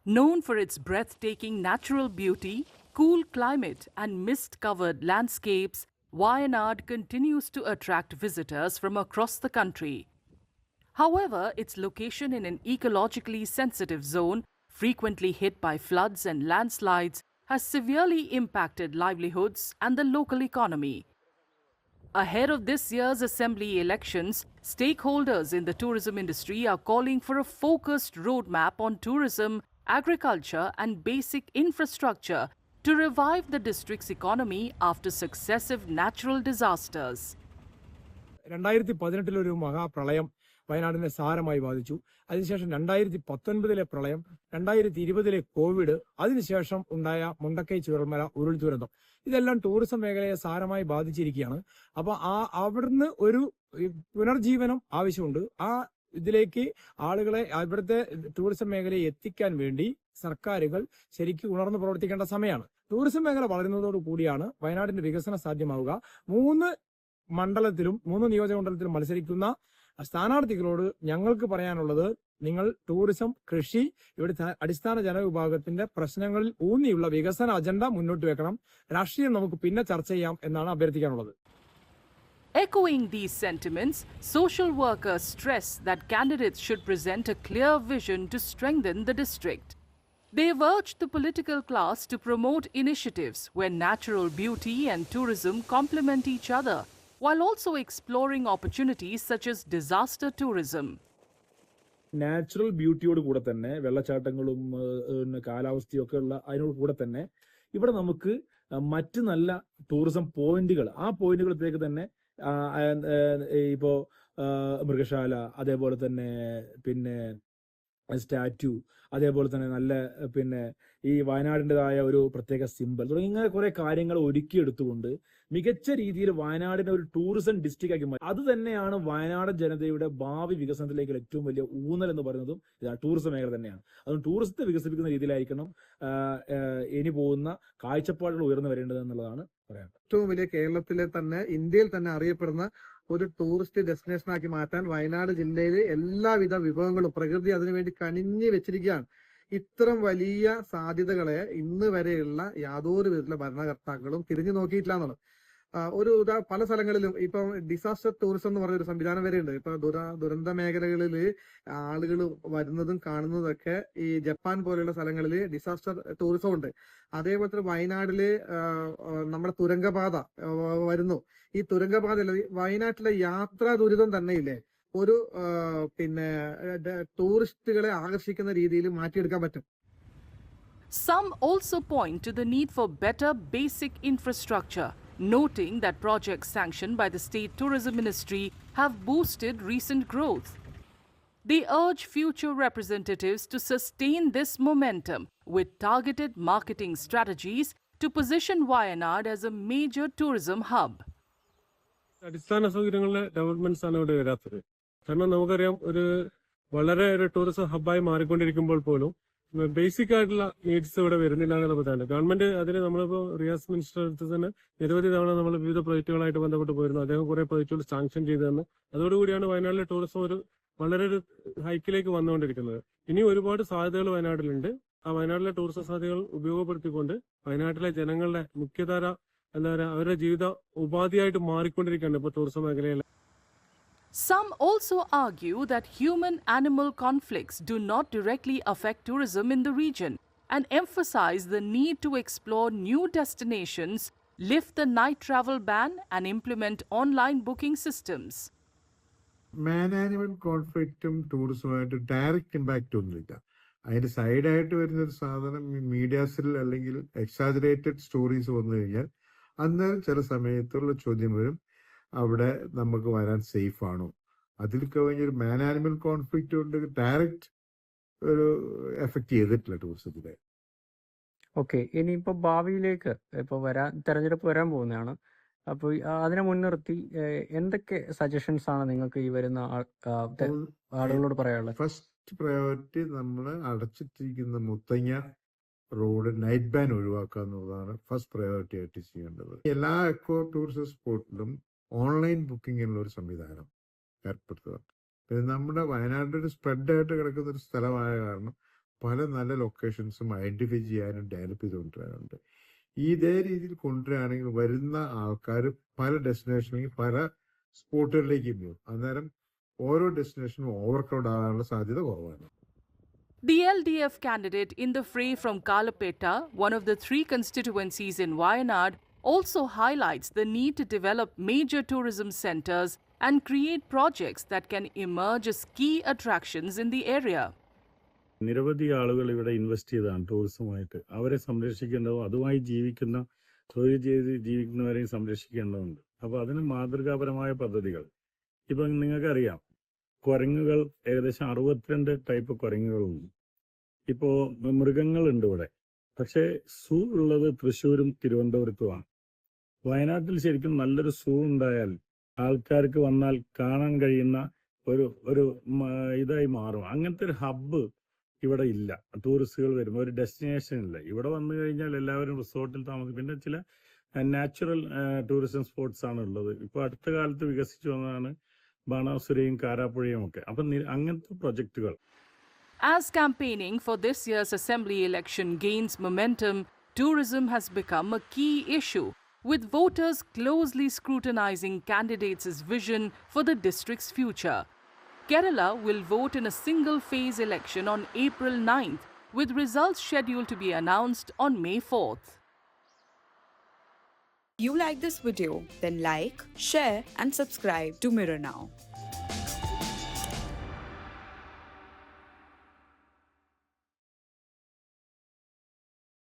Known for its breathtaking natural beauty, cool climate, and mist covered landscapes, Wayanad continues to attract visitors from across the country. However, its location in an ecologically sensitive zone, frequently hit by floods and landslides, has severely impacted livelihoods and the local economy. Ahead of this year's assembly elections, stakeholders in the tourism industry are calling for a focused roadmap on tourism, agriculture, and basic infrastructure to revive the district's economy after successive natural disasters. 2018 ഒരു മഹാപ്രളയം വയനാടിനെ സാരമായി ബാധിച്ചു. അതിനുശേഷം 2019 പ്രളയം, 2020 Covid, അതിനുശേഷം ഉണ്ടായ മുണ്ടക്കൈ ചുരൽമല ഉരുൾ ദുരന്തം, ഇതെല്ലാം ടൂറിസം മേഖലയെ സാരമായി ബാധിച്ചിരിക്കുകയാണ്. അപ്പോൾ അവിടുന്ന് ഒരു പുനർജീവനം ആവശ്യമുണ്ട്. ഇതിലേക്ക് ആളുകളെ, ഇവിടുത്തെ ടൂറിസം മേഖലയെ എത്തിക്കാൻ വേണ്ടി സർക്കാരുകൾ ശരിക്കും ഉണർന്നു പ്രവർത്തിക്കേണ്ട സമയമാണ്. ടൂറിസം മേഖല വളരുന്നതോടു കൂടിയാണ് വയനാടിന്റെ വികസനം സാധ്യമാവുക. 3 മണ്ഡലത്തിലും 3 നിയോജകമണ്ഡലത്തിലും മത്സരിക്കുന്ന സ്ഥാനാർത്ഥികളോട് ഞങ്ങൾക്ക് പറയാനുള്ളത്, നിങ്ങൾ ടൂറിസം, കൃഷി, ഇവിടുത്തെ അടിസ്ഥാന ജനവിഭാഗത്തിന്റെ പ്രശ്നങ്ങളിൽ ഊന്നിയുള്ള വികസന അജണ്ട മുന്നോട്ട് വെക്കണം. രാഷ്ട്രീയം നമുക്ക് പിന്നെ ചർച്ച ചെയ്യാം എന്നാണ് അഭ്യർത്ഥിക്കാനുള്ളത്. Echoing these sentiments, social workers stress that candidates should present a clear vision to strengthen the district. They have urged the political class to promote initiatives where natural beauty and tourism complement each other, while also exploring opportunities such as disaster tourism. Natural ബ്യൂട്ടിയോട് കൂടെ തന്നെ വെള്ളച്ചാട്ടങ്ങളും കാലാവസ്ഥയും ഒക്കെ ഉള്ള അതിനോട് കൂടെ തന്നെ ഇവിടെ നമുക്ക് മറ്റ് നല്ല ടൂറിസം പോയിന്റുകൾ, ആ പോയിന്റുകളിലേക്ക് തന്നെ ഇപ്പോ മൃഗശാല, അതേപോലെ തന്നെ പിന്നെ സ്റ്റാറ്റ്യൂ, അതേപോലെ തന്നെ നല്ല ഈ വയനാടിൻ്റെതായ ഒരു പ്രത്യേക സിമ്പൽ തുടങ്ങിയ കുറെ കാര്യങ്ങൾ ഒരുക്കിയെടുത്തുകൊണ്ട് മികച്ച രീതിയിൽ വയനാടിനെ ഒരു ടൂറിസം ഡിസ്ട്രിക്റ്റ് ആക്കി മാറ്റി. അത് തന്നെയാണ് വയനാട് ജനതയുടെ ഭാവി വികസനത്തിലേക്കുള്ള ഏറ്റവും വലിയ ഊന്നൽ എന്ന് പറയുന്നതും ടൂറിസം മേഖല തന്നെയാണ്. അതുകൊണ്ട് ടൂറിസത്തെ വികസിപ്പിക്കുന്ന രീതിയിലായിരിക്കണം ഇനി പോകുന്ന കാഴ്ചപ്പാടുകൾ ഉയർന്നു വരേണ്ടത് എന്നുള്ളതാണ് പറയാൻ. ഏറ്റവും വലിയ കേരളത്തിലെ തന്നെ, ഇന്ത്യയിൽ തന്നെ അറിയപ്പെടുന്ന ഒരു ടൂറിസ്റ്റ് ഡെസ്റ്റിനേഷൻ ആക്കി മാറ്റാൻ വയനാട് ജില്ലയിലെ എല്ലാവിധ വിഭവങ്ങളും പ്രകൃതി അതിനുവേണ്ടി കനിഞ്ഞു വെച്ചിരിക്കുകയാണ്. ഇത്തരം വലിയ സാധ്യതകളെ ഇന്ന് വരെയുള്ള യാതൊരു വിധത്തിലുള്ള ഭരണകർത്താക്കളും തിരിഞ്ഞു നോക്കിയിട്ടില്ല എന്നുള്ളത്. പല സ്ഥലങ്ങളിലും ഇപ്പം ഡിസാസ്റ്റർ ടൂറിസം എന്ന് പറഞ്ഞൊരു സംവിധാനം വരെയുണ്ട്. ഇപ്പൊ ദുരന്ത മേഖലകളിൽ ആളുകൾ വരുന്നതും കാണുന്നതൊക്കെ ഈ ജപ്പാൻ പോലെയുള്ള സ്ഥലങ്ങളിൽ ഡിസാസ്റ്റർ ടൂറിസം ഉണ്ട്. അതേപോലെ തന്നെ വയനാട്ടില് നമ്മുടെ തുരങ്കപാത വരുന്നു. ഈ തുരങ്കപാതയിൽ വയനാട്ടിലെ യാത്രാ ദുരിതം തന്നെ ഇല്ലേ ഒരു ടൂറിസ്റ്റുകളെ ആകർഷിക്കുന്ന രീതിയിൽ മാറ്റിയെടുക്കാൻ പറ്റും. Some also point to the need for better basic infrastructure, noting that projects sanctioned by the State Tourism Ministry have boosted recent growth. They urge future representatives to sustain this momentum with targeted marketing strategies to position Wayanad as a major tourism hub. അടിസ്ഥാന സൗകര്യങ്ങളുടെ developments ആണ് ഇവിടെ വരാത്തത്. കാരണം നമുക്കറിയാം, വളരെ ഒരു tourism ഹബ്ബായി മാറിക്കൊണ്ടിരിക്കുമ്പോൾ പോലും ബേസിക് ആയിട്ടുള്ള നീഡ്സ് ഇവിടെ വരുന്നില്ല എന്നുള്ള പറ്റാണ്. ഗവൺമെന്റ് അതിന് നമ്മളിപ്പോൾ റിയാസ് മിനിസ്റ്റർ അടുത്ത് തന്നെ നിരവധി തവണ നമ്മൾ വിവിധ പ്രൊജക്ടുകളായിട്ട് ബന്ധപ്പെട്ട് പോയിരുന്നു. അദ്ദേഹം കുറെ പ്രൊജക്ടുകൾ സാങ്ഷൻ ചെയ്തു തന്നു. അതോടുകൂടിയാണ് വയനാട്ടിലെ ടൂറിസം വളരെ ഒരു ഹൈക്കിലേക്ക് വന്നുകൊണ്ടിരിക്കുന്നത്. ഇനി ഒരുപാട് സാധ്യതകൾ വയനാട്ടിലുണ്ട്. ആ വയനാട്ടിലെ ടൂറിസം സാധ്യതകൾ ഉപയോഗപ്പെടുത്തിക്കൊണ്ട് വയനാട്ടിലെ ജനങ്ങളുടെ മുഖ്യധാര അവരുടെ ജീവിത ഉപാധിയായിട്ട് മാറിക്കൊണ്ടിരിക്കുകയാണ് ഇപ്പോൾ ടൂറിസം മേഖലയിൽ. Some also argue that human-animal conflicts do not directly affect tourism in the region and emphasize the need to explore new destinations, lift the night travel ban, and implement online booking systems. Man-animal കോൺഫ്ലിക്റ്റും ടൂറിസവുമായിട്ട് direct impact ഒന്നുമില്ല. അതിന്റെ സൈഡായിട്ട് വരുന്നൊരു സാധനം മീഡിയാസിൽ അല്ലെങ്കിൽ exaggerated stories വന്നു കഴിഞ്ഞാൽ അന്നേരം ചില സമയത്തുള്ള ചോദ്യം വരും, അവിടെ നമുക്ക് വരാൻ സേഫ് ആണോ? അതിൽ കഴിഞ്ഞൊരു മാൻ ആനിമൽ കോൺഫ്ലിക്റ്റ് കൊണ്ട് ഡയറക്റ്റ് ഒരു എഫക്ട് ചെയ്തിട്ടില്ല ടൂറിസത്തിലെ. ഓക്കെ, ഇനിയിപ്പോൾ ഭാവിയിലേക്ക് തെരഞ്ഞെടുപ്പ് വരാൻ പോകുന്നതാണ്. അപ്പോൾ അതിനെ മുൻനിർത്തി എന്തൊക്കെ സജഷൻസ് ആണ് നിങ്ങൾക്ക് ഈ വരുന്ന ആളുകളോട് പറയാനുള്ളത്? ഫസ്റ്റ് പ്രയോറിറ്റി നമ്മൾ അടച്ചിട്ടിരിക്കുന്ന മുത്തങ്ങ റോഡ് നൈറ്റ് ബാൻ ഒഴിവാക്കുക എന്നുള്ളതാണ് ഫസ്റ്റ് പ്രയോറിറ്റി ആയിട്ട് ചെയ്യേണ്ടത്. എല്ലാ എക്കോ ടൂറിസം സ്പോട്ടിലും ഓൺലൈൻ ബുക്കിങ്ങിനുള്ള ഒരു സംവിധാനം ഏർപ്പെടുത്തുക. പിന്നെ നമ്മുടെ വയനാട്ടിൽ ഒരു സ്പ്രെഡായിട്ട് കിടക്കുന്ന ഒരു സ്ഥലമായ കാരണം പല നല്ല ലൊക്കേഷൻസും ഐഡന്റിഫൈ ചെയ്യാനും ഡെവലപ്പ് ചെയ്ത് കൊണ്ടുവരാനുണ്ട്. ഇതേ രീതിയിൽ കൊണ്ടുവരികയാണെങ്കിൽ വരുന്ന ആൾക്കാർ പല ഡെസ്റ്റിനേഷനിലേക്ക് പല സ്പോട്ടുകളിലേക്ക് പോകും. അന്നേരം ഓരോ ഡെസ്റ്റിനേഷനും ഓവർക്രൗഡ് ആകാനുള്ള സാധ്യത കുറവാണ്. The LDF candidate in the fray from Kalapeta, one of the 3 constituencies in Wayanad, also highlights the need to develop major tourism centers and create projects that can emerge as key attractions in the area. നിരവധി ആളുകൾ ഇവിടെ invest ചെയ്തതാണ് ടൂറിസമായിട്ട്. അവരെ സംരക്ഷിക്കേണ്ടതും അതുമായി തൊഴിൽ ചെയ്ത് ജീവിക്കുന്നവരെയും സംരക്ഷിക്കേണ്ടതുണ്ട്. അപ്പോൾ അതിന് മാതൃകാപരമായ പദ്ധതികൾ ഇപ്പം നിങ്ങൾക്കറിയാം, കുരങ്ങുകൾ ഏകദേശം 62 ടൈപ്പ് കുരങ്ങുകളുണ്ട്. ഇപ്പോൾ മൃഗങ്ങളുണ്ട് ഇവിടെ. പക്ഷേ സൂ ഉള്ളത് തൃശ്ശൂരും തിരുവനന്തപുരത്തുമാണ്. വയനാട്ടിൽ ശരിക്കും നല്ലൊരു സൂ ഉണ്ടായാൽ ആൾക്കാർക്ക് വന്നാൽ കാണാൻ കഴിയുന്ന ഒരു ഇതായി മാറും. അങ്ങനത്തെ ഒരു ഹബ്ബ് ഇവിടെ ഇല്ല. ടൂറിസ്റ്റുകൾ വരുമ്പോൾ ഒരു ഡെസ്റ്റിനേഷൻ ഇല്ല. ഇവിടെ വന്നു കഴിഞ്ഞാൽ എല്ലാവരും റിസോർട്ടിൽ താമസിക്കും. പിന്നെ ചില നാച്ചുറൽ ടൂറിസം സ്പോട്ട്സ് ആണ് ഉള്ളത്. ഇപ്പോൾ അടുത്ത കാലത്ത് വികസിച്ചു വന്നതാണ് ബാണാസുരയും കാരാപ്പുഴയും ഒക്കെ. അപ്പം അങ്ങനത്തെ പ്രൊജക്റ്റുകൾ. As campaigning for this year's assembly election gains momentum, tourism has become a key issue, with voters closely scrutinizing candidates' vision for the district's future. Kerala will vote in a single-phase election on April 9th, with results scheduled to be announced on May 4th. You like this video? Then like, share and subscribe to Mirror Now.